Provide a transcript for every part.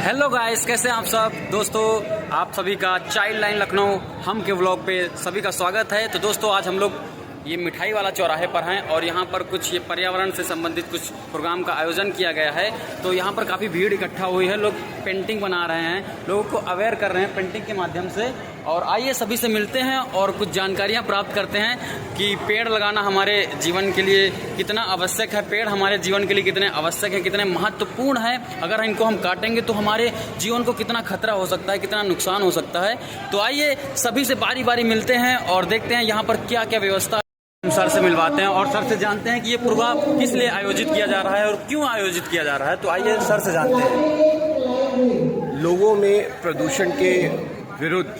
Hello guys, कैसे हैं आप सब दोस्तों। आप सभी का चाइल्ड लाइन लखनऊ हम के व्लॉग पे सभी का स्वागत है। तो दोस्तों आज हम लोग ये मिठाई वाला चौराहे पर हैं और यहाँ पर कुछ ये पर्यावरण से संबंधित कुछ प्रोग्राम का आयोजन किया गया है। तो यहाँ पर काफ़ी भीड़ इकट्ठा हुई है, लोग पेंटिंग बना रहे हैं, लोगों को अवेयर कर रहे हैं पेंटिंग के माध्यम से। और आइए सभी से मिलते हैं और कुछ जानकारियाँ प्राप्त करते हैं कि पेड़ लगाना हमारे जीवन के लिए कितना आवश्यक है, पेड़ हमारे जीवन के लिए कितने आवश्यक है, कितने महत्वपूर्ण है। अगर इनको हम काटेंगे तो हमारे जीवन को कितना खतरा हो सकता है, कितना नुकसान हो सकता है। तो आइए सभी से बारी बारी मिलते हैं और देखते हैं यहाँ पर क्या क्या व्यवस्था। सर से मिलवाते हैं और सर से जानते हैं कि ये प्रोग्राम किस लिए आयोजित किया जा रहा है और क्यों आयोजित किया जा रहा है। तो आइए सर से जानते हैं। लोगों में प्रदूषण के विरुद्ध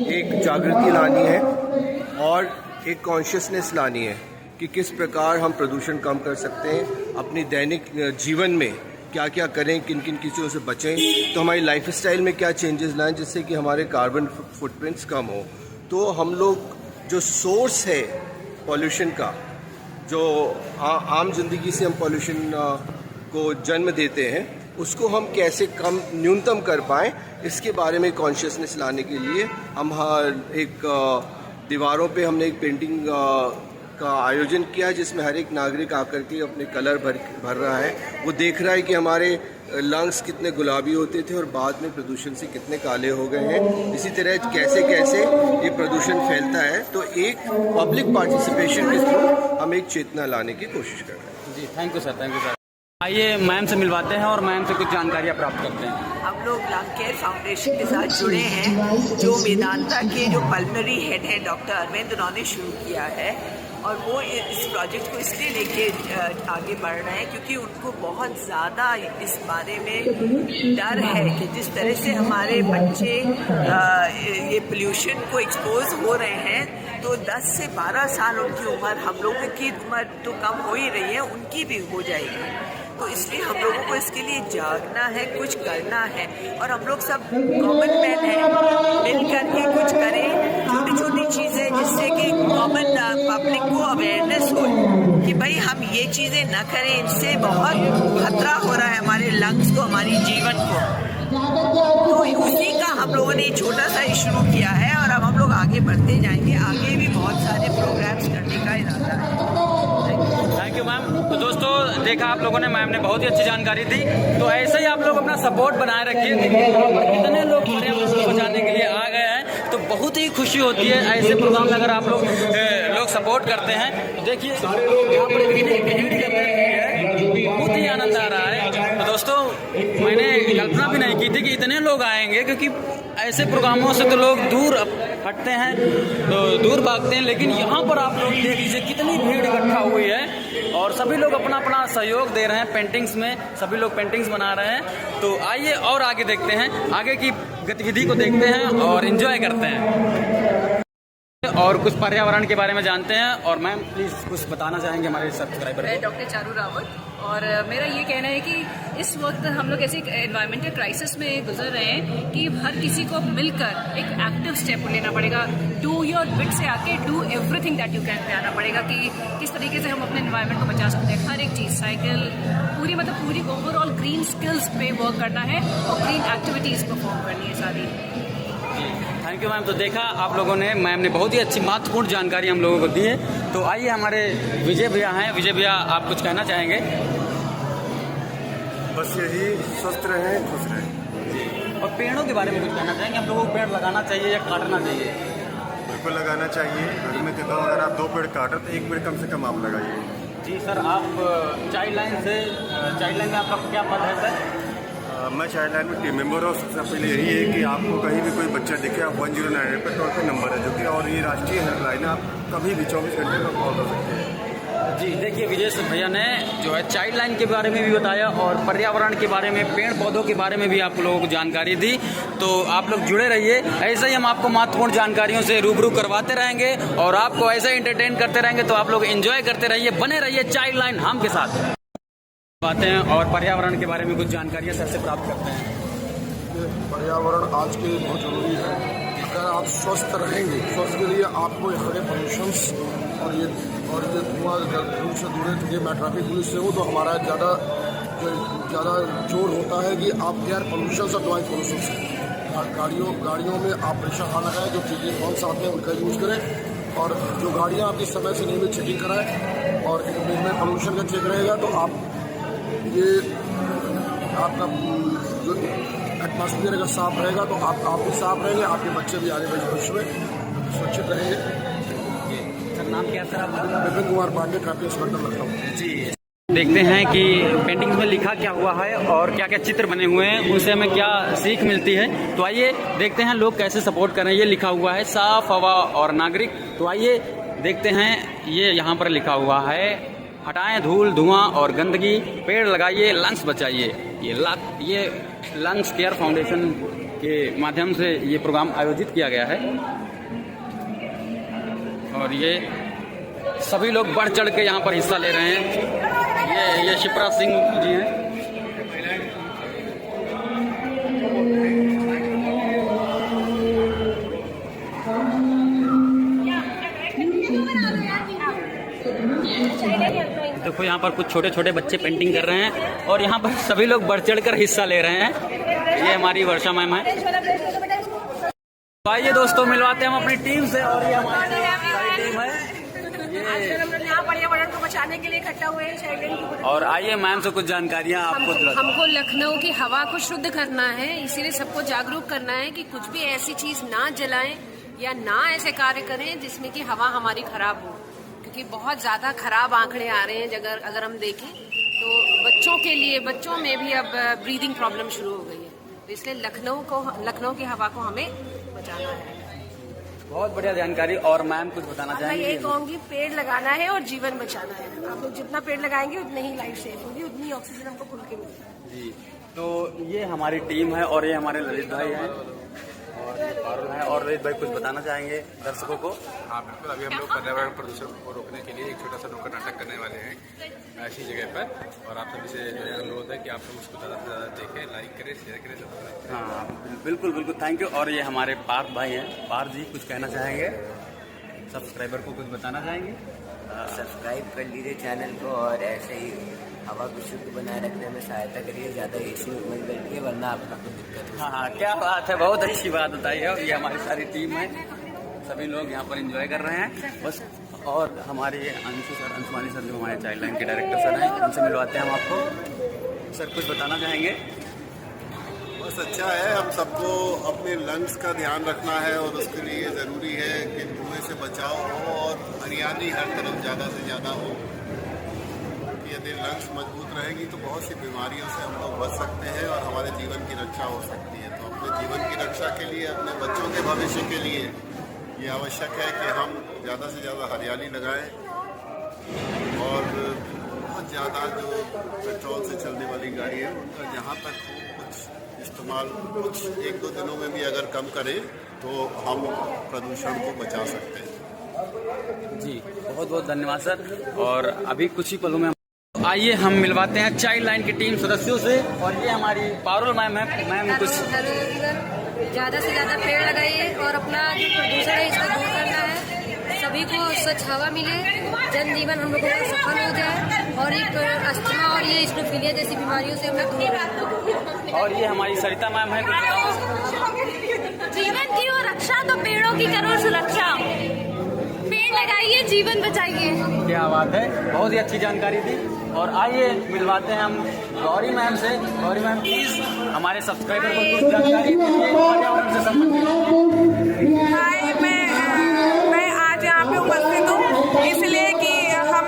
एक जागृति लानी है और एक कॉन्शियसनेस लानी है कि किस प्रकार हम प्रदूषण कम कर सकते हैं, अपनी दैनिक जीवन में क्या क्या करें, किन किन चीज़ों से बचें, तो हमारी लाइफस्टाइल में क्या चेंजेस लाएं जिससे कि हमारे कार्बन फुटप्रिंट्स कम हो। तो हम लोग जो सोर्स है पॉल्यूशन का, जो आम जिंदगी से हम पॉल्यूशन को जन्म देते हैं, उसको हम कैसे कम न्यूनतम कर पाएँ, इसके बारे में कॉन्शियसनेस लाने के लिए हम एक दीवारों पे हमने एक पेंटिंग का आयोजन किया जिसमें हर एक नागरिक आकर के अपने कलर भर रहा है। वो देख रहा है कि हमारे लंग्स कितने गुलाबी होते थे और बाद में प्रदूषण से कितने काले हो गए हैं। इसी तरह कैसे कैसे ये प्रदूषण फैलता है। तो एक पब्लिक पार्टिसिपेशन के थ्रू हम एक चेतना लाने की कोशिश कर रहे हैं। जी thank you sir, thank you sir. आइए मैम से मिलवाते हैं और मैम से कुछ जानकारियाँ प्राप्त करते हैं। हम लोग लंग केयर फाउंडेशन के साथ जुड़े हैं, जो वेदांता के जो पल्मनरी हेड हैं डॉक्टर अरविंद, उन्होंने शुरू किया है। और वो इस प्रोजेक्ट को इसलिए लेके आगे बढ़ रहे हैं क्योंकि उनको बहुत ज़्यादा इस बारे में डर है कि जिस तरह से हमारे बच्चे ये पोल्यूशन को एक्सपोज हो रहे हैं, तो 10 से 12 साल उनकी उम्र, हम लोगों की उम्र तो कम हो ही रही है, उनकी भी हो जाएगी। तो इसलिए हम लोगों को इसके लिए जागना है, कुछ करना है। और हम लोग सब कॉमन मैन हैं, मिल करके कुछ करें, छोटी छोटी चीज़ें जिससे कि कॉमन पब्लिक को अवेयरनेस हो कि भाई हम ये चीज़ें ना करें, इनसे बहुत खतरा हो रहा है हमारे लंग्स को, हमारी जीवन को। तो उसी का हम लोगों ने छोटा सा शुरू किया है और अब हम लोग आगे बढ़ते जाएंगे। आगे भी बहुत सारे प्रोग्राम्स करने का इरादा है। Thank you ma'am. तो दोस्तों देखा आप लोगों ने, मैम ने बहुत ही अच्छी जानकारी दी। तो ऐसे ही आप लोग अपना सपोर्ट बनाए रखिए। कितने लोग पर्यावरण को बचाने के लिए आ गए हैं, तो बहुत ही खुशी होती है ऐसे प्रोग्राम में अगर आप लोग सपोर्ट करते हैं। देखिए सारे लोग यहाँ पर बहुत ही आनंद आ रहा है। तो दोस्तों मैंने कल्पना भी नहीं की थी कि इतने लोग आएंगे, क्योंकि ऐसे प्रोग्रामों से तो लोग दूर हटते हैं, तो दूर भागते हैं। लेकिन यहाँ पर आप लोग देख लीजिए कितनी भीड़ इकट्ठा हुई है और सभी लोग अपना अपना सहयोग दे रहे हैं पेंटिंग्स में, सभी लोग पेंटिंग्स बना रहे हैं। तो आइए और आगे देखते हैं, आगे की गतिविधि को देखते हैं और एंजॉय करते हैं और कुछ पर्यावरण के बारे में जानते हैं। और मैम प्लीज़ कुछ बताना चाहेंगे हमारे सब्सक्राइबर को। मैं डॉक्टर चारू रावत, और मेरा ये कहना है कि इस वक्त हम लोग ऐसी एनवायरमेंटल क्राइसिस में गुजर रहे हैं कि हर किसी को मिलकर एक एक्टिव स्टेप लेना पड़ेगा। डू योर बिट से आके do everything that you can pay आना पड़ेगा कि किस तरीके से हम अपने एनवायरनमेंट को बचा सकते हैं। हर एक चीज़, साइकिल, पूरी ओवरऑल ग्रीन स्किल्स पे वर्क करना है और ग्रीन एक्टिविटीज़ परफॉर्म करनी है सारी। Thank you ma'am. तो देखा आप लोगों ने, मैम ने बहुत ही अच्छी महत्वपूर्ण जानकारी हम लोगों को दी है। तो आइए हमारे विजय भैया हैं। विजय भैया आप कुछ कहना चाहेंगे? बस यही, स्वस्थ रहें, खुश रहें। और पेड़ों के बारे में कुछ कहना चाहेंगे? हम लोगों को पेड़ लगाना चाहिए या काटना चाहिए? बिल्कुल लगाना चाहिए। घर में कहता हूँ अगर आप 2 पेड़ काटें तो 1 पेड़ कम से कम आप लगाइए। जी सर, आप चाइल्ड लाइन में आपका क्या पद है सर? मैं चाइल्ड लाइन में टीम मेंबर हूँ। सबसे पहले यही है कि आपको कहीं भी कोई बच्चा दिखे, आप 1098 पर टोल पे नंबर है जो कि, और ये राष्ट्रीय हेल्पलाइन है, आप कभी भी 24 घंटे में कॉल कर सकते हैं। जी देखिए, विजय भैया ने जो है चाइल्ड लाइन के बारे में भी बताया और पर्यावरण के बारे में, पेड़ पौधों के बारे में भी आप लोगों को जानकारी दी। तो आप लोग जुड़े रहिए, ऐसे ही हम आपको महत्वपूर्ण जानकारियों से रूबरू करवाते रहेंगे और आपको ऐसे एंटरटेन करते रहेंगे। तो आप लोग एंजॉय करते रहिए, बने रहिए चाइल्ड लाइन हम के साथ। बातें हैं और पर्यावरण के बारे में कुछ जानकारियाँ सर से प्राप्त करते हैं। पर्यावरण आज के लिए बहुत जरूरी है। अगर आप स्वस्थ रहेंगे, स्वस्थ के लिए आपको हरे पॉल्यूशंस और ये धुआं से दूर है। क्योंकि मैं ट्रैफिक पुलिस से हूँ, तो हमारा ज़्यादा जो ज़्यादा जोर होता है कि आप एयर पोल्यूशन और नॉइज पोल्यूशन से गाड़ियों में आप प्रेशर ना लगाएं, जो चेकिंग हॉर्न्स आते हैं उनका यूज़ करें, और जो गाड़ियाँ आपकी समय से नियमित चेकिंग कराएं, और इनमें पोल्यूशन का चेक रहेगा तो आप ये आपका जो एटमॉस्फेयर अगर साफ रहेगा तो आप भी साफ रहेंगे, आपके बच्चे भी आने वाले भविष्य में सुरक्षित रहेंगे। सर नाम क्या है सर आपका? Vipin Kumar Pandey, traffic inspector Lucknow. जी, देखते हैं कि पेंटिंग्स में लिखा क्या हुआ है और क्या क्या चित्र बने हुए हैं, उनसे हमें क्या सीख मिलती है। तो आइए देखते हैं लोग कैसे सपोर्ट कर रहे हैं। ये लिखा हुआ है साफ हवा और नागरिक। तो आइए देखते हैं, ये यहाँ पर लिखा हुआ है हटाएं धूल धुआं और गंदगी, पेड़ लगाइए लंग्स बचाइए। ये लंग्स केयर फाउंडेशन के माध्यम से ये प्रोग्राम आयोजित किया गया है और ये सभी लोग बढ़ चढ़ के यहाँ पर हिस्सा ले रहे हैं। ये शिप्रा सिंह जी हैं। देखो यहाँ पर कुछ छोटे छोटे बच्चे पेंटिंग कर रहे हैं और यहाँ पर सभी लोग बढ़ चढ़ कर हिस्सा ले रहे हैं। ये हमारी वर्षा मैम है। तो आइए दोस्तों मिलवाते हैं हम अपनी टीम से, और ये हमारी टीम है। आजकल हम लोग यहाँ पर्यावरण को बचाने के लिए इकट्ठा हुए हैं चाइल्ड। और आइए मैम से कुछ जानकारियाँ आपको। हमको लखनऊ की हवा को शुद्ध करना है, इसीलिए सबको जागरूक करना है कि कुछ भी ऐसी चीज ना जलाएं या ना ऐसे कार्य करें जिसमें कि हवा हमारी खराब हो, क्योंकि बहुत ज्यादा खराब आंकड़े आ रहे हैं। अगर हम देखें तो बच्चों में भी अब ब्रीदिंग प्रॉब्लम शुरू हो गई है, तो इसलिए लखनऊ की हवा को हमें बचाना है। बहुत बढ़िया जानकारी। और मैम कुछ बताना मैं चाहेंगे? यही कहूँगी, पेड़ लगाना है और जीवन बचाना है। आप लोग जितना पेड़ लगाएंगे उतनी ही लाइफ सेफ होगी, उतनी ऑक्सीजन हमको खुल के मिलेगी। जी, तो ये हमारी टीम है और ये हमारे ललित भाई हैं और ये पारुल है। और ललित भाई कुछ बताना चाहेंगे दर्शकों को? हाँ बिल्कुल, अभी हम लोग पर्यावरण प्रदूषण को रोकने के लिए एक छोटा सा नुक्कड़ नाटक करने वाले हैं ऐसी जगह पर, और आप सभी से जो है अनुरोध है कि आप लोग उसको ज़्यादा से ज़्यादा देखें, लाइक करें, शेयर करें, सब्सक्राइब करें। हाँ बिल्कुल बिल्कुल, थैंक यू। और ये हमारे पार्थ भाई हैं। पार्थ जी कुछ कहना चाहेंगे? सब्सक्राइबर को कुछ बताना चाहेंगे? सब्सक्राइब कर लीजिए चैनल को और ऐसे ही हवा को शुद्ध बनाए रखने में सहायता करिए, ज़्यादा एसी में मत बैठिए वरना आपको कुछ दिक्कत हो। हाँ, क्या बात है, बहुत अच्छी बात बताई है। और ये हमारी सारी टीम है, सभी लोग यहाँ पर एंजॉय कर रहे हैं बस। और हमारे अंशुमानी सर जो हमारे चाइल्ड लाइन के डायरेक्टर सर हैं, उनसे मिलवाते हैं हम आपको। सर कुछ बताना चाहेंगे? बस अच्छा है, हम सबको अपने लंग्स का ध्यान रखना है और उसके लिए ज़रूरी है कि धुएं से बचाव हो और हरियाली हर तरफ ज़्यादा से ज़्यादा हो। यदि लंग्स मजबूत रहेगी तो बहुत सी बीमारियों से हम लोग बच सकते हैं और हमारे जीवन की रक्षा हो सकती है। तो अपने जीवन की रक्षा के लिए, अपने बच्चों के भविष्य के लिए ये आवश्यक है कि हम ज़्यादा से ज़्यादा हरियाली लगाएं और बहुत ज़्यादा जो पेट्रोल से चलने वाली गाड़ी है उनका जहाँ तक कुछ इस्तेमाल कुछ 1-2 दिनों में भी अगर कम करें तो हम प्रदूषण को बचा सकते हैं। जी बहुत बहुत धन्यवाद सर। और अभी कुछ ही पलों में आइए हम मिलवाते हैं चाइल्ड लाइन की टीम सदस्यों से। और ये हमारी पारुल मैम है। मैम कुछ ज़्यादा से ज़्यादा पेड़ लगाइए और अपना जो प्रदूषण है इसको दूर करना है, सभी को स्वच्छ हवा मिले, जनजीवन हम लोगों का सफल हो जाए और एक अस्थमा और ये स्नोफीलिया जैसी बीमारियों से हम लोग दूर रहें। और ये हमारी सरिता मैम है। जीवन की और रक्षा तो पेड़ों की करो सुरक्षा, पेड़ लगाइए जीवन बचाइए। क्या बात है, बहुत ही अच्छी जानकारी दी। और आइए मिलवाते हैं हम गौरी मैम से। गौरी मैम प्लीज हमारे सब्सक्राइबर को कुछ जानकारी दीजिए पर्यावरण से संबंधित। हाय, मैं आज यहाँ पे उपस्थित हूँ इसलिए कि हम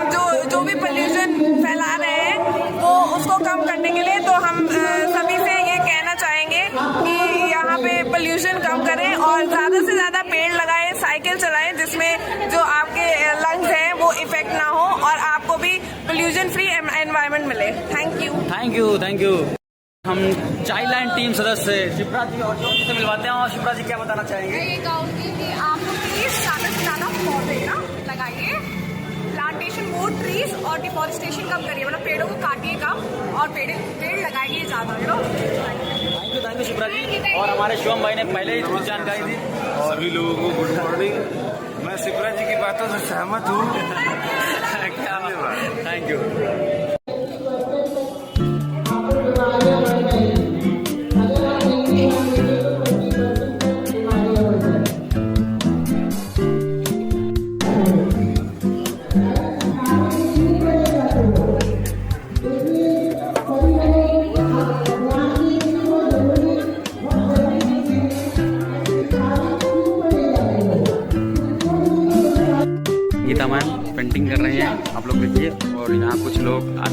जो भी पोल्यूशन फैला रहे हैं वो उसको कम करने के लिए, तो हम सभी से ये कहना चाहेंगे कि यहाँ पे पोल्यूशन कम करें और ज़्यादा से ज़्यादा पेड़ लगाएं, साइकिल चलाएं जिसमें जो आपके लंग्स हैं वो इफेक्ट ना हो और आपको भी पोल्यूशन फ्री एनवायरनमेंट मिले। Thank you. हम चाइल्ड लाइन टीम सदस्य शिप्रा जी और ज्योति से मिलवाते हैं। और शिप्रा जी क्या बताना चाहेंगे? मैं ये कहूँगी कि आप लोग प्लीज ज़्यादा से ज़्यादा पौधे ना लगाइए, प्लांटेशन मोर ट्रीज और डिफॉरेस्टेशन कम करिए, मतलब पेड़ों को काटिए कम और पेड़ लगाइए ज़्यादा। थैंक यू शिप्रा जी। और हमारे शिवम भाई ने पहले ही कुछ जानकारी दी। सभी लोगों को गुड मॉर्निंग। मैं शिप्रा जी की बातों से सहमत हूँ। Thank you.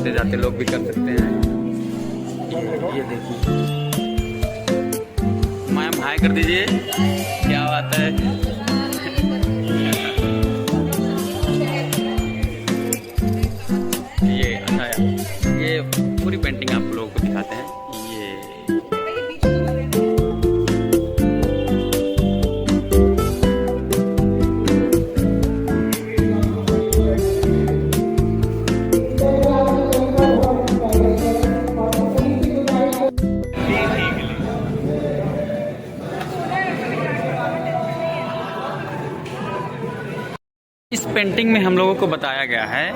आते जाते लोग भी कर सकते हैं। ये देखिए मैम, हाय कर दीजिए, क्या बात है। ये अच्छा, ये पूरी पेंटिंग आप लोगों को दिखाते हैं। ये इस पेंटिंग में हम लोगों को बताया गया है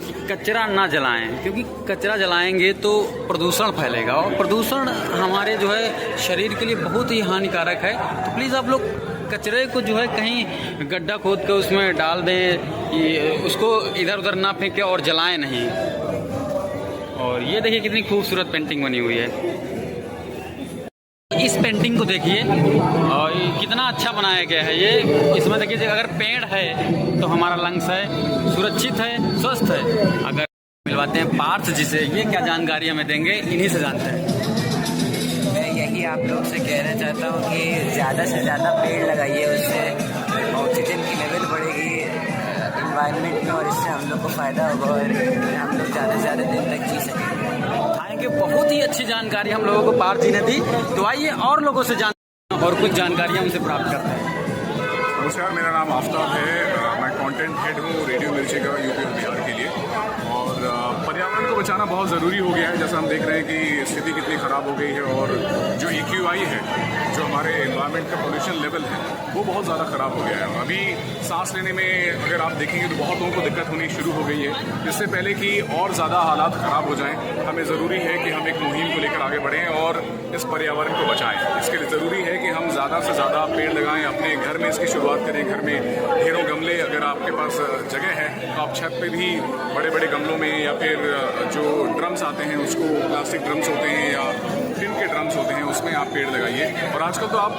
कि कचरा ना जलाएं, क्योंकि कचरा जलाएंगे तो प्रदूषण फैलेगा और प्रदूषण हमारे जो है शरीर के लिए बहुत ही हानिकारक है। तो प्लीज़ आप लोग कचरे को जो है कहीं गड्ढा खोद कर उसमें डाल दें, उसको इधर उधर ना फेंकें और जलाएं नहीं। और ये देखिए कितनी खूबसूरत पेंटिंग बनी हुई है। इस पेंटिंग को देखिए और कितना अच्छा बनाया गया है। ये इसमें देखिए, अगर पेड़ है तो हमारा लंग्स है, सुरक्षित है, स्वस्थ है। अगर मिलवाते हैं पार्थ जी से, ये क्या जानकारी हमें देंगे, इन्हीं से जानते हैं। मैं यही आप लोग से कहना चाहता हूँ कि ज़्यादा से ज़्यादा पेड़ लगाइए, उससे ऑक्सीजन की लेवल बढ़ेगी इन्वायरमेंट में और इससे हम लोग को फ़ायदा होगा और हम लोग ज़्यादा से ज़्यादा दिन तक जी सकेंगे। थैंक यू, बहुत ही अच्छी जानकारी हम लोगों को पार्थ जी ने दी। तो आइए और लोगों से जान और कुछ जानकारियाँ उनसे प्राप्त करते हैं। नमस्कार, मेरा नाम आफ्ताब है। मैं कंटेंट हेड हूँ रेडियो मिर्ची का यूपी और बिहार के लिए। और पर्यावरण को बचाना बहुत ज़रूरी हो गया है। जैसा हम देख रहे हैं कि स्थिति कितनी ख़राब हो गई है और जो EQI है, जो हमारे एनवायरनमेंट का पोल्यूशन लेवल है, वो बहुत ज़्यादा ख़राब हो गया है। अभी सांस लेने में अगर आप देखेंगे तो बहुत लोगों को दिक्कत होनी शुरू हो गई है। इससे पहले कि और ज़्यादा हालात ख़राब हो जाएं, हमें ज़रूरी है कि हम एक मुहिम को लेकर आगे बढ़ें और इस पर्यावरण को बचाएं। इसके लिए ज़रूरी है कि हम ज़्यादा से ज़्यादा पेड़ लगाएं, अपने घर में इसकी शुरुआत करें। घर में ढेरों गमले, अगर आपके पास जगह है तो आप छत पे भी बड़े बड़े गमलों में, या फिर जो ड्रम्स आते हैं, उसको प्लास्टिक ड्रम्स होते हैं या टिन के ड्रम्स होते हैं, उसमें आप पेड़ लगाइए। और आजकल तो आप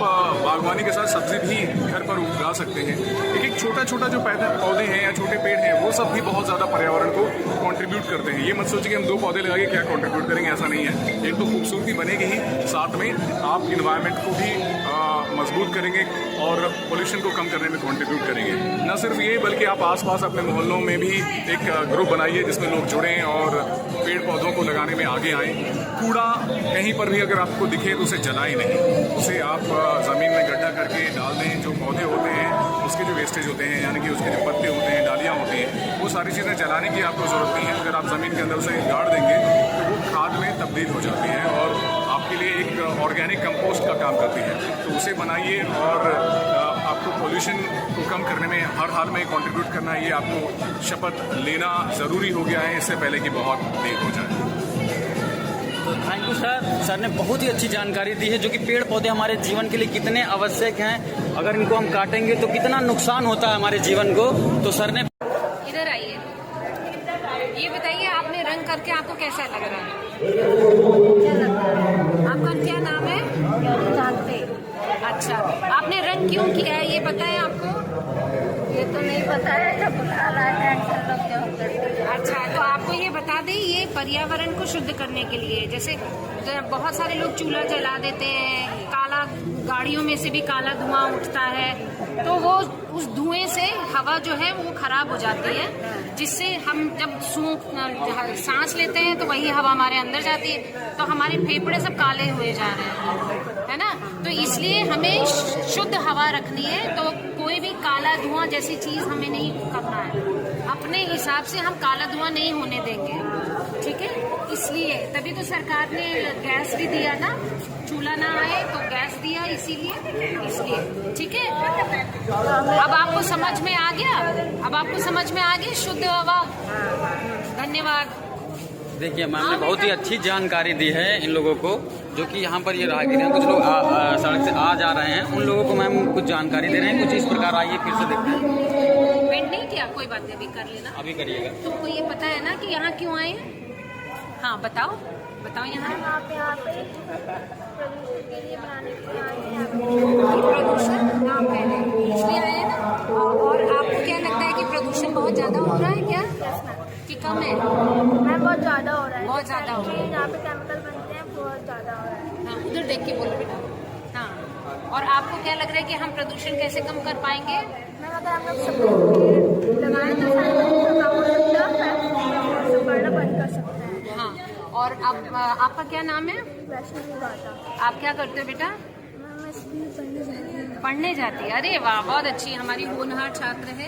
बागवानी के साथ सब्जी भी घर पर उगा सकते हैं। एक छोटा छोटा जो पौधे हैं या छोटे पेड़ हैं, वो सब भी बहुत ज़्यादा पर्यावरण को कंट्रीब्यूट करते हैं। ये मत सोचिए कि हम 2 पौधे लगाइए क्या कंट्रीब्यूट करेंगे, ऐसा नहीं है। एक तो खूबसूरती बनेगी ही, साथ में आप इन्वायरमेंट को भी मजबूत करेंगे और पोल्यूशन को कम करने में कंट्रीब्यूट करेंगे। न सिर्फ ये, बल्कि आप आसपास अपने मोहल्लों में भी एक ग्रुप बनाइए जिसमें लोग जुड़ें और पेड़ पौधों को लगाने में आगे आएँ। कूड़ा कहीं पर भी अगर आपको दिखे तो उसे जलाएं नहीं, उसे आप ज़मीन में गड्ढा करके डाल दें। जो पौधे होते हैं उसके जो वेस्टेज होते हैं, यानी कि उसके जो पत्ते होते हैं, डालियाँ होती हैं, वो सारी चीज़ें जलाने की आपको ज़रूरत नहीं है। अगर आप ज़मीन के अंदर से गाड़ देंगे तो वो खाद में तब्दील हो जाती है और आपके लिए एक ऑर्गेनिक कंपोस्ट का काम करती है। तो उसे बनाइए और आपको पोल्यूशन को कम करने में हर हाल में कंट्रीब्यूट करना है। ये आपको शपथ लेना ज़रूरी हो गया है, इससे पहले कि बहुत देर हो जाए। तो थैंक यू सर ने बहुत ही अच्छी जानकारी दी है, जो कि पेड़ पौधे हमारे जीवन के लिए कितने आवश्यक हैं। अगर इनको हम काटेंगे तो कितना नुकसान होता है हमारे जीवन को। तो सर ने इधर आइए, ये बताइए आपने रंग करके आपको कैसा लग रहा है? आपका क्या नाम है? अच्छा, आपने रंग क्यों किया है ये पता है आपको? ये तो नहीं पता है, जब बुला रहा है। अच्छा, तो आपको ये बता दें, ये पर्यावरण को शुद्ध करने के लिए, जैसे बहुत सारे लोग चूल्हा जला देते हैं, काला गाड़ियों में से भी काला धुआं उठता है, तो वो उस धुएं से हवा जो है वो खराब हो जाती है, जिससे हम जब सांस लेते हैं तो वही हवा हमारे अंदर जाती है, तो हमारे फेफड़े सब काले हुए जा रहे हैं, है ना। तो इसलिए हमें शुद्ध हवा रखनी है, तो कोई भी काला धुआं जैसी चीज़ हमें नहीं करना है। अपने हिसाब से हम काला धुआं नहीं होने देंगे, ठीक है। इसलिए तभी तो सरकार ने गैस भी दिया ना, चूल्हा ना आए तो गैस दिया, इसलिए ठीक है। अब आपको समझ में आ गया, अब आपको समझ में आ गई शुद्ध हवा। धन्यवाद। देखिए मैम ने बहुत ही अच्छी जानकारी दी है इन लोगों को, जो कि यहाँ पर ये राहगीर हैं, कुछ लोग सड़क से आ जा रहे हैं, उन लोगों को मैम कुछ जानकारी दे रहे हैं। कुछ इस प्रकार आइए फिर से देखते हैं। पेंट नहीं किया, कोई बात नहीं, अभी कर लेना, अभी करिएगा। तुमको ये पता है ना कि यहाँ क्यों आए हैं? हाँ बताओ यहाँ पे प्रदूषण के लिए बनाने के लिए आए हैं। प्रदूषण नाम पहले इसलिए आए हैं ना। और आपको क्या लगता है कि प्रदूषण बहुत ज्यादा हो रहा है क्या? कि कम है? मैम बहुत ज़्यादा हो रहा है। बहुत ज़्यादा हो रहा है। जहाँ पे केमिकल बनते हैं बहुत ज़्यादा हो रहा है। हाँ, उधर देख के बोलो बेटा। हाँ, और आपको क्या लग रहा है कि हम प्रदूषण कैसे कम कर पाएंगे? मैम अगर हम लोग सब लगाएं तो शायद कम हो सकता है, बढ़ना बंद कर सकते हैं। हाँ, और आपका क्या नाम है? वैष्णवी बाता। आप क्या करते हो बेटा? मैम मैं स्कूल पढ़ने जाती हूँ। पढ़ने जाती है? अरे वाह, बहुत अच्छी हमारी होनहार छात्र है।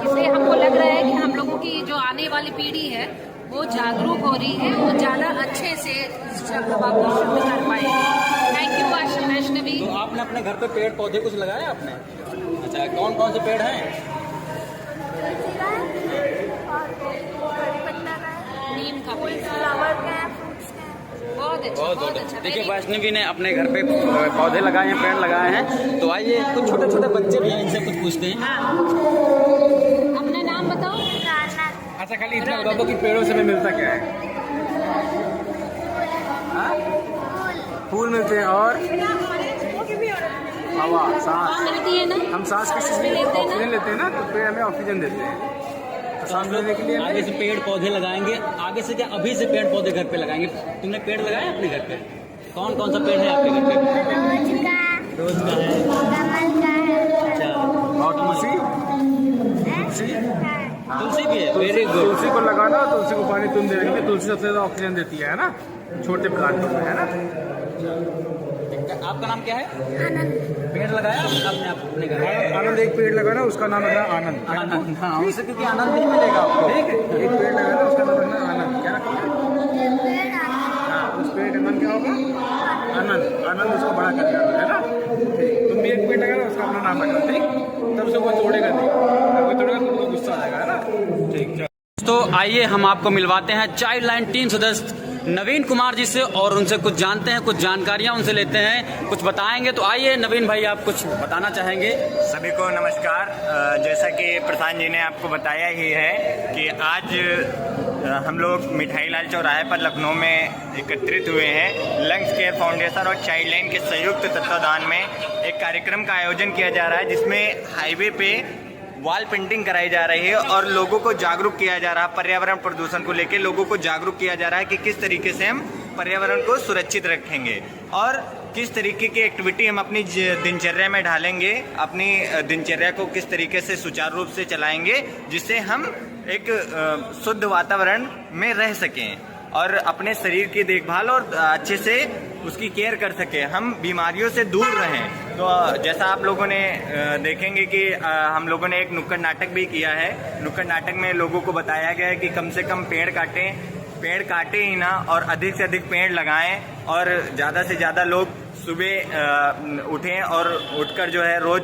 इससे हमको लग रहा है कि हम लोगों की जो आने वाली पीढ़ी है वो जागरूक हो रही है, वो ज़्यादा अच्छे से हवा को शुद्ध कर पाएगी। Thank you Vaishnavi. तो आपने अपने घर पे पेड़ पौधे कुछ लगाए आपने? अच्छा, कौन कौन से पेड़ हैं? नीम का फ्लावर का है, फ्रूट्स का है। बहुत अच्छा, बहुत अच्छा। देखिए वैष्णवी ने अपने घर पे पौधे लगाए हैं, पेड़ लगाए हैं। तो आइए कुछ छोटे छोटे बच्चे भी हैं, इनसे कुछ पूछते हैं। अपना नाम बताओ। अच्छा, खाली इतना बता दो कि पेड़ों से हमें मिलता क्या है? फूल मिलते हैं और हवा, सांस मिलती है ना। हम सांस किस चीज़ में ऑक्सीजन लेते हैं ना, तो पेड़ हमें ऑक्सीजन देते हैं। तो सांस लेने के लिए आगे से पेड़ पौधे लगाएंगे। आगे से क्या, अभी से पेड़ पौधे घर पे लगाएंगे? तुमने पेड़ लगाया अपने घर पे? कौन कौन सा पेड़ है आपके घर पे? रोज का है, कमल का है। अच्छा, और तुलसी तुलसी भी है। Very good. तुलसी को लगाना, तुलसी को पानी तुम दे रहे हो। तुलसी सबसे ज़्यादा ऑक्सीजन देती है ना, छोटे प्लांटों में, है ना। आपका नाम क्या है? आनंद। पेड़ लगाया आपने अपने घर पे? आनंद एक पेड़ लगाना, उसका नाम है आनंद। आनंद, हाँ, उससे क्योंकि आनंद नहीं मिलेगा आपको। ठीक है, एक पेड़ लगाना, उसका नाम है आनंद। क्या रखा? हाँ, उस पेड़ का नाम क्या होगा? आनंद। आनंद उसको बड़ा कर देगा, है ना। ठीक, तुम भी एक पेड़ लगाना, उसका अपना नाम रखना, ठीक। तब उसे कोई तोड़ेगा नहीं, अगर कोई तोड़ेगा तो गुस्सा आ जाएगा, है ना। ठीक। तो आइए हम आपको मिलवाते हैं चाइल्ड लाइन टीम सदस्य नवीन कुमार जी से और उनसे कुछ जानते हैं, कुछ जानकारियां उनसे लेते हैं, कुछ बताएंगे। तो आइए नवीन भाई, आप कुछ बताना चाहेंगे? सभी को नमस्कार। जैसा कि प्रधान जी ने आपको बताया ही है कि आज हम लोग मिठाई लाल चौराहे पर लखनऊ में एकत्रित हुए हैं। लंग्स केयर फाउंडेशन और चाइल्ड लाइन के संयुक्त तत्वाधान में एक कार्यक्रम का आयोजन किया जा रहा है, जिसमें हाईवे पे वॉल पेंटिंग कराई जा रही है और लोगों को जागरूक किया जा रहा है। पर्यावरण प्रदूषण को लेकर लोगों को जागरूक किया जा रहा है कि किस तरीके से हम पर्यावरण को सुरक्षित रखेंगे और किस तरीके की एक्टिविटी हम अपनी दिनचर्या में ढालेंगे, अपनी दिनचर्या को किस तरीके से सुचारू रूप से चलाएंगे, जिससे हम एक शुद्ध वातावरण में रह सकें और अपने शरीर की देखभाल और अच्छे से उसकी केयर कर सके, हम बीमारियों से दूर रहें। तो जैसा आप लोगों ने देखेंगे कि हम लोगों ने एक नुक्कड़ नाटक भी किया है। नुक्कड़ नाटक में लोगों को बताया गया है कि कम से कम पेड़ काटें ही ना और अधिक से अधिक पेड़ लगाएं और ज़्यादा से ज़्यादा लोग सुबह उठें और उठकर जो है रोज़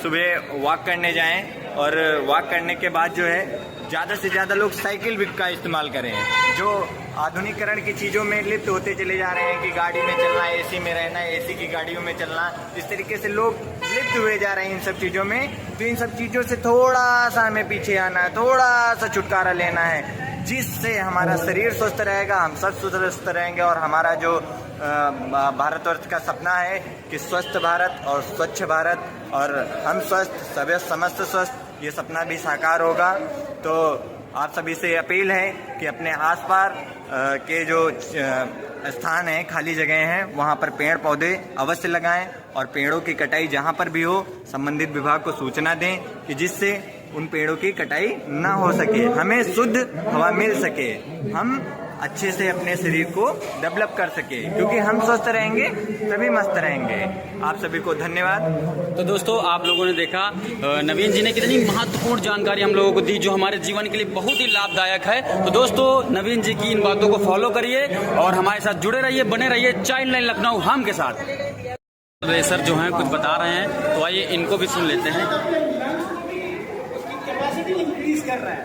सुबह वॉक करने जाएं और वॉक करने के बाद जो है ज़्यादा से ज़्यादा लोग साइकिल का इस्तेमाल करें। जो आधुनिकीकरण की चीज़ों में लिप्त होते चले जा रहे हैं कि गाड़ी में चलना, एसी में रहना, एसी की गाड़ियों में चलना, इस तरीके से लोग लिप्त हुए जा रहे हैं इन सब चीज़ों में। तो इन सब चीज़ों से थोड़ा सा हमें पीछे आना है, थोड़ा सा छुटकारा लेना है, जिससे हमारा शरीर स्वस्थ रहेगा, हम सब स्वस्थ रहेंगे और हमारा जो भारतवर्ष का सपना है कि स्वस्थ भारत और स्वच्छ भारत और हम स्वस्थ सभी समस्त स्वस्थ, ये सपना भी साकार होगा। तो आप सभी से अपील है कि अपने आसपास के जो स्थान हैं, खाली जगह हैं, वहाँ पर पेड़ पौधे अवश्य लगाएं और पेड़ों की कटाई जहाँ पर भी हो संबंधित विभाग को सूचना दें कि जिससे उन पेड़ों की कटाई ना हो सके, हमें शुद्ध हवा मिल सके, हम अच्छे से अपने शरीर को डेवलप कर सके, क्योंकि हम स्वस्थ रहेंगे तभी मस्त रहेंगे। आप सभी को धन्यवाद। तो दोस्तों आप लोगों ने देखा नवीन जी ने कितनी महत्वपूर्ण जानकारी हम लोगों को दी जो हमारे जीवन के लिए बहुत ही लाभदायक है। तो दोस्तों नवीन जी की इन बातों को फॉलो करिए और हमारे साथ जुड़े रहिए, बने रहिए चाइल्ड लाइन लखनऊ हम के साथ। सर जो हैं कुछ बता रहे हैं, तो आइए इनको भी सुन लेते हैं। कैपेसिटी इंक्रीज कर रहा है,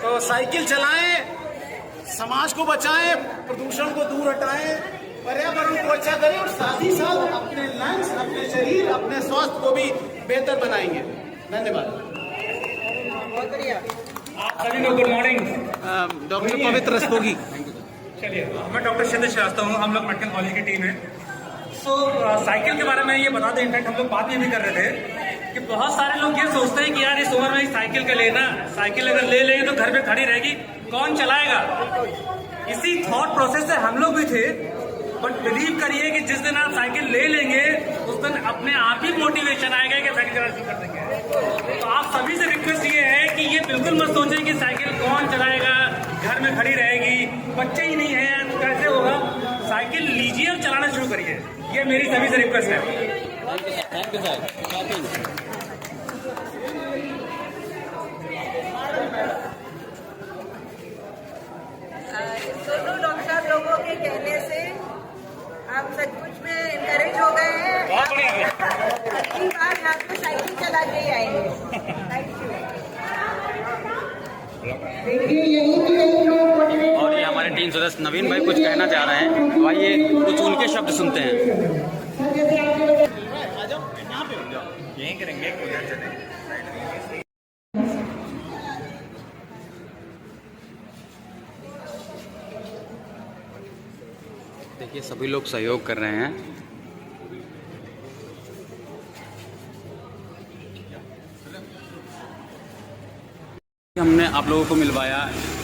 तो साइकिल चलाएं, समाज को बचाएं, प्रदूषण को दूर हटाएं, पर्यावरण को अच्छा करें और साथ ही साथ अपने लंग्स, अपने शरीर, अपने स्वास्थ्य को भी बेहतर बनाएंगे। धन्यवाद। बहुत बढ़िया। आप सभी लोग गुड मॉर्निंग। डॉक्टर पवित्र रस्तोगी। चलिए, मैं डॉक्टर शरद श्रीवास्तव हूँ, हम लोग मेडिकल कॉलेज की टीम है। साइकिल के बारे में ये बता दें, इनफैक्ट हम लोग बात ये भी कर रहे थे कि बहुत सारे लोग ये सोचते हैं कि यार इस उम्र में साइकिल का लेना, साइकिल अगर ले लेंगे तो घर पे खड़ी रहेगी, कौन चलाएगा। इसी थॉट प्रोसेस से हम लोग भी थे, बट बिलीव करिए कि जिस दिन आप साइकिल ले लेंगे उस दिन अपने आप ही मोटिवेशन आएगा कि साइकिल चलाना शुरू कर देंगे। तो आप सभी से रिक्वेस्ट ये है कि ये बिल्कुल मत सोचें कि साइकिल कौन चलाएगा, घर में खड़ी रहेगी, बच्चे ही नहीं है तो कैसे होगा। साइकिल लीजिए और चलाना शुरू करिए, ये मेरी सभी से रिक्वेस्ट है। Thank you sir. दोनों डॉक्टर लोगों के कहने से हम सचमुच में इनकरेज हो गए हैं। अगली बार यहाँ पे साइकिल चला के ही आएंगे। और ये हमारे टीम सदस्य नवीन भाई कुछ कहना चाह रहे हैं, तो आइए कुछ उनके शब्द सुनते हैं। यहीं करेंगे, उधर चलेंगे। देखिए सभी लोग सहयोग कर रहे हैं। हमने आप लोगों को मिलवाया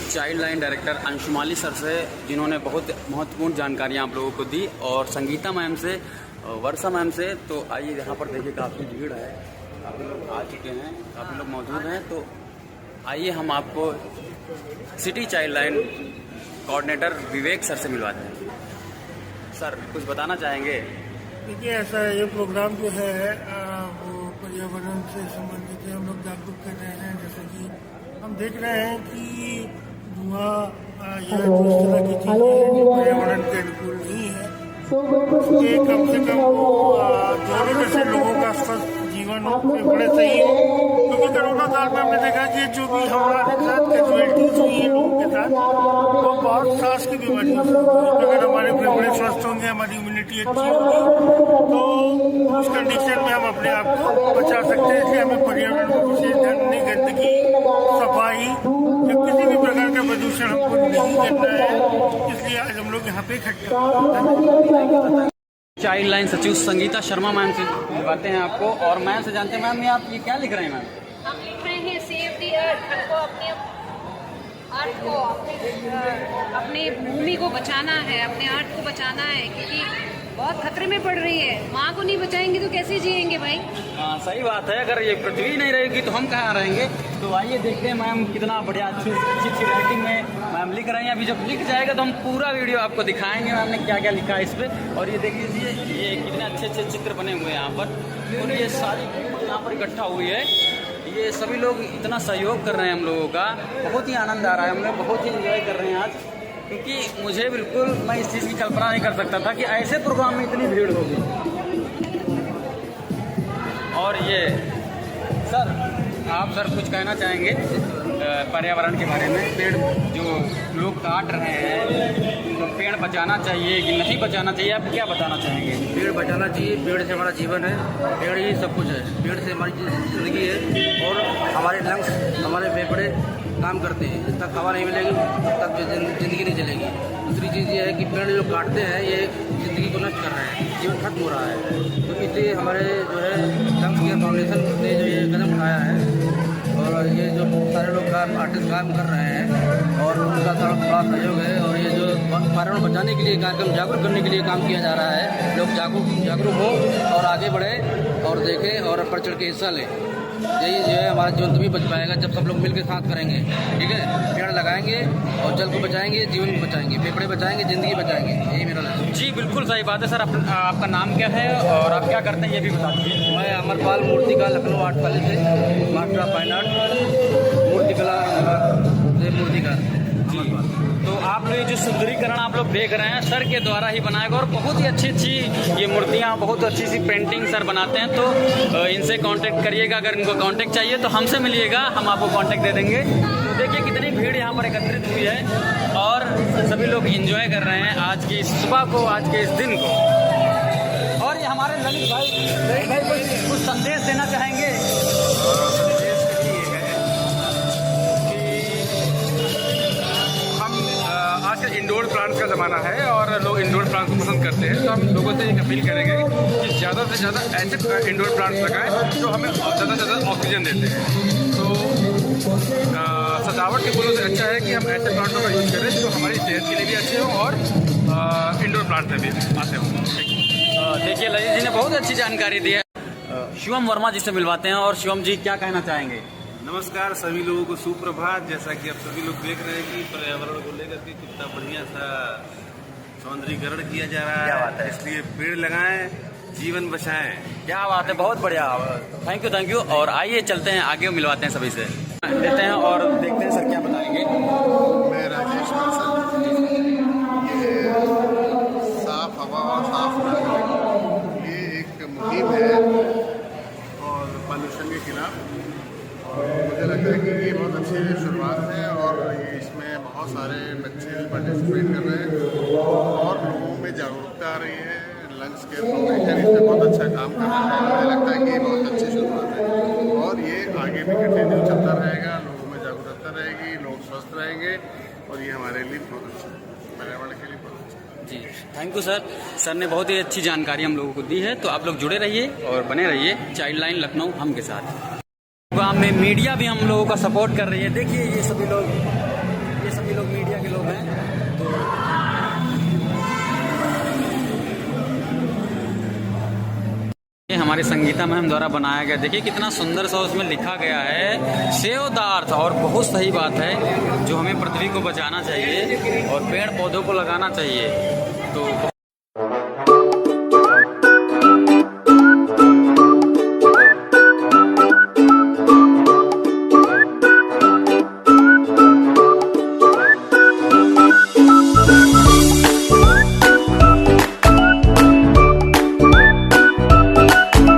child line director Anshumali sir से, जिन्होंने बहुत महत्वपूर्ण जानकारियां आप लोगों को दी, और संगीता मैम से, वर्षा मैम से। तो आइए यहाँ पर देखिए काफ़ी भीड़ है, काफ़ी लोग आ चुके हैं, काफ़ी लोग मौजूद हैं। तो आइए हम आपको सिटी चाइल्ड लाइन कोऑर्डिनेटर विवेक सर से मिलवाते हैं। सर कुछ बताना चाहेंगे? देखिए ऐसा ये प्रोग्राम जो है वो पर्यावरण से संबंधित है, हम लोग जागरूक कर रहे हैं। जैसे कि हम देख रहे हैं कि धुआं या जिस तरह की चीज़ें हैं पर्यावरण के अनुकूल नहीं है, उसके कम से कम जोड़ने से लोगों का स्वस्थ जीवन बड़े सही है। क्योंकि कोरोना काल में हमने देखा कि जो भी हमारे साथ कैजुअलिटीज हुई है लोगों के साथ, वो बहुत सांस की बीमारी है। अगर हमारे फेफड़े स्वस्थ होंगे, हमारी इम्यूनिटी अच्छी होगी, तो उस कंडीशन में हम अपने आप को बचा सकते हैं। इसलिए हमें पर्यावरण को विशेष ध्यान नहीं, गंदगी, सफाई या किसी भी प्रकार का प्रदूषण हमको नहीं करना है। इसलिए आज हम लोग यहाँ पे इकट्ठा। चाइल्ड लाइन सचिव संगीता शर्मा मैम से मिलवाते हैं आपको, और मैम से जानते हैं। मैम ये आप ये क्या लिख रहे हैं? मैम हम लिख रहे हैं सेव दी अर्थ। हमको अपने अर्थ को, अपनी भूमि को बचाना है, अपने अर्थ को बचाना है, क्योंकि बहुत खतरे में पड़ रही है। माँ को नहीं बचाएंगे तो कैसे जिएंगे भाई? हाँ सही बात है, अगर ये पृथ्वी नहीं रहेगी तो हम कहाँ रहेंगे। तो आइए देखते हैं मैम कितना बढ़िया अच्छी राइटिंग में मैम लिख रहे हैं। अभी जब लिख जाएगा तो हम पूरा वीडियो आपको दिखाएंगे मैम ने क्या क्या लिखा है इस पर। और ये देख लीजिए, ये कितने अच्छे अच्छे चित्र बने हुए हैं यहाँ पर, और ये सारी भीड़ यहाँ पर इकट्ठा हुई है। ये सभी लोग इतना सहयोग कर रहे हैं हम लोगों का, बहुत ही आनंद आ रहा है, हम लोग बहुत ही एंजॉय कर रहे हैं आज। क्योंकि मुझे बिल्कुल, मैं इस चीज़ की कल्पना नहीं कर सकता था कि ऐसे प्रोग्राम में इतनी भीड़ होगी। और ये सर, आप सर कुछ कहना चाहेंगे पर्यावरण के बारे में? पेड़ जो लोग काट रहे हैं, तो पेड़ बचाना चाहिए कि नहीं बचाना चाहिए, आप क्या बताना चाहेंगे? पेड़ बचाना चाहिए, पेड़ से हमारा जीवन है, पेड़ ही सब कुछ है, पेड़ से हमारी ज़िंदगी है। और हमारे लंग्स, हमारे फेफड़े काम करते हैं, जब तक हवा नहीं मिलेगी तब ज़िंदगी नहीं चलेगी। दूसरी चीज़ ये है कि पेड़ जो काटते हैं ये ज़िंदगी को नष्ट कर रहे हैं, जीवन खत्म हो रहा है। तो इसलिए हमारे जो है लंग्स केयर फाउंडेशन ने जो ये कदम उठाया है, और ये जो सारे लोग आर्टिस्ट काम कर रहे हैं, और उनका बड़ा सहयोग है। और ये जो पर्यावरण बचाने के लिए कार्यक्रम, जागरूक करने के लिए काम किया जा रहा है, लोग जागरूक हो और आगे बढ़े और देखें और बढ़ चढ़ के हिस्सा लें। यही जो है हमारा जीवन तभी बच पाएगा जब सब लोग मिलकर साथ करेंगे। ठीक है, पेड़ लगाएंगे और जल को बचाएंगे, जीवन को बचाएंगे, फेफड़े बचाएंगे, जिंदगी बचाएंगे, यही मेरा लक्ष्य। जी बिल्कुल सही बात है सर। आपका नाम क्या है और आप क्या करते हैं ये भी बता दीजिए। मैं अमरपाल मूर्तिकला, लखनऊ आर्ट कॉलेज से मास्टर ऑफ फाइन आर्ट, मूर्तिकला से मूर्तिकार। तो आप लोग जो सुंदरीकरण आप लोग देख रहे हैं सर के द्वारा ही बनाएगा, और बहुत ही अच्छी अच्छी ये मूर्तियाँ, बहुत अच्छी सी पेंटिंग सर बनाते हैं। तो इनसे कांटेक्ट करिएगा, अगर इनको कांटेक्ट चाहिए तो हमसे मिलिएगा, हम आपको कांटेक्ट दे देंगे। तो देखिए कितनी भीड़ यहाँ पर एकत्रित हुई है, और सभी लोग एंजॉय कर रहे हैं आज की सुबह को, आज के इस दिन को। और ये हमारे ललित भाई कुछ संदेश देना चाहेंगे? आजकल इंडोर प्लांट्स का ज़माना है और लोग इंडोर प्लांट्स को पसंद करते हैं। करते हैं, तो हम लोगों से एक अपील करेंगे कि ज़्यादा से ज़्यादा ऐसे इंडोर प्लांट्स लगाएं जो हमें ज़्यादा से ज़्यादा ऑक्सीजन देते हैं। तो सजावट के फूलों से अच्छा है कि हम ऐसे प्लांटों का यूज़ करें जो हमारी सेहत के लिए भी अच्छे हों और इंडोर प्लांट में भी आते हों। देखिए ललित जी ने बहुत अच्छी जानकारी दी है। शिवम वर्मा जी से मिलवाते हैं। और शिवम जी क्या कहना चाहेंगे? नमस्कार सभी लोगों को सुप्रभात। जैसा कि आप सभी लोग देख रहे हैं कि पर्यावरण को लेकर के कितना बढ़िया सा सौंदर्यीकरण किया जा रहा है, इसलिए पेड़ लगाएं, जीवन बचाएं। क्या बात है, बहुत बढ़िया, थैंक यू। और आइए चलते हैं आगे, मिलवाते हैं सभी से, लेते हैं और देखते हैं सर क्या बताएंगे। मैं राजेश सर, ये साफ हवा और साफ पानी, ये एक मुहिम है और पॉल्यूशन के खिलाफ, और मुझे लगता है कि ये बहुत अच्छी शुरुआत है और ये इसमें बहुत सारे बच्चे पार्टिसिपेट कर रहे हैं और लोगों में जागरूकता आ रही है। लंग्स केयर फाउंडेशन इसमें बहुत अच्छा काम कर रहा है। मुझे लगता है कि ये बहुत अच्छी शुरुआत है और ये आगे भी कंटिन्यू चलता रहेगा। लोगों में जागरूकता रहेगी, लोग स्वस्थ रहेंगे और ये हमारे लिए बहुत अच्छा है, पर्यावरण के लिए बहुत अच्छा जी। Thank you sir. सर ने बहुत ही अच्छी जानकारी हम लोगों को दी है। तो आप लोग जुड़े रहिए और बने रहिए चाइल्ड लाइन लखनऊ हम के साथ। गाँव में मीडिया भी हम लोगों का सपोर्ट कर रही है। देखिए ये सभी लोग मीडिया के लोग हैं। तो ये हमारे संगीता मैम द्वारा बनाया गया, देखिए कितना सुंदर सा उसमें लिखा गया है सेव द अर्थ। और बहुत सही बात है, जो हमें पृथ्वी को बचाना चाहिए और पेड़ पौधों को लगाना चाहिए। तो